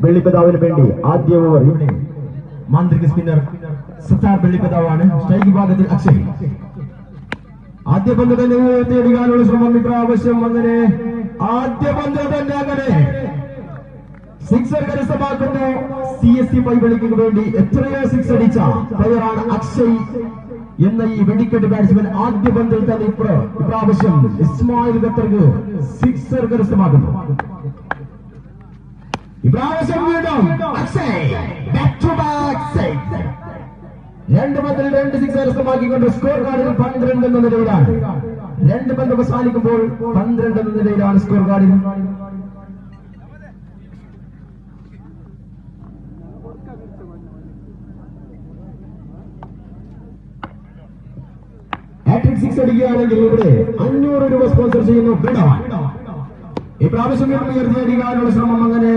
വെള്ളിക്കതാവിന് വേണ്ടി ആദ്യ ഓവർ ഇവിടെ മാന്ത്രിക സ്പിന്നർ സത്താർ വെള്ളിക്കതാവാണ്. സ്ട്രൈക്ക് ഭാഗത്തിൽ അക്ഷയ്. ആദ്യ പന്ത് തന്നെ തേടിക്കാനുള്ള ശ്രമം ഇപ്രാവശ്യം അങ്ങനെ ആദ്യ പന്ത് തന്നെ അങ്ങനെ സിക്സർ കരസ്ഥമാക്കുന്നു. CSC പൈവളിക്ക് വേണ്ടി എത്രയോ സിക്സ് അടിച്ച പ്ലെയറാണ് അക്ഷയ് എന്ന ഈ വെടിക്കെട്ട് ബാറ്റ്സ്മാൻ. ആദ്യ പന്തിൽ തന്നെ ഇപ്രാവശ്യം ഇസ്മായിൽ ഖത്തർക്ക് സിക്സർ കരസ്ഥമാക്കുന്നു. ഇപ്രാവശ്യം വീണ്ടും Akshay back to back six. രണ്ട് പന്തിൽ രണ്ട് സിക്സ് കരസ്ഥമാക്കിക്കൊണ്ട് സ്കോർ കാർഡിൽ 12 എന്ന നിലയിലാണ്. രണ്ട് പന്ത് അവസാനിക്കുമ്പോൾ 12 എന്ന നിലയിലാണ് സ്കോർ കാർഡിൽ. ഹാട്രിക് സിക്സ് അടിക്കുകയാണെങ്കിൽ ഇവിടെ 500 രൂപ സ്പോൺസർ ചെയ്യുന്നു. ഇപ്രാവശ്യം ഉയർത്തിയടിക്കാനുള്ള ശ്രമം അങ്ങനെ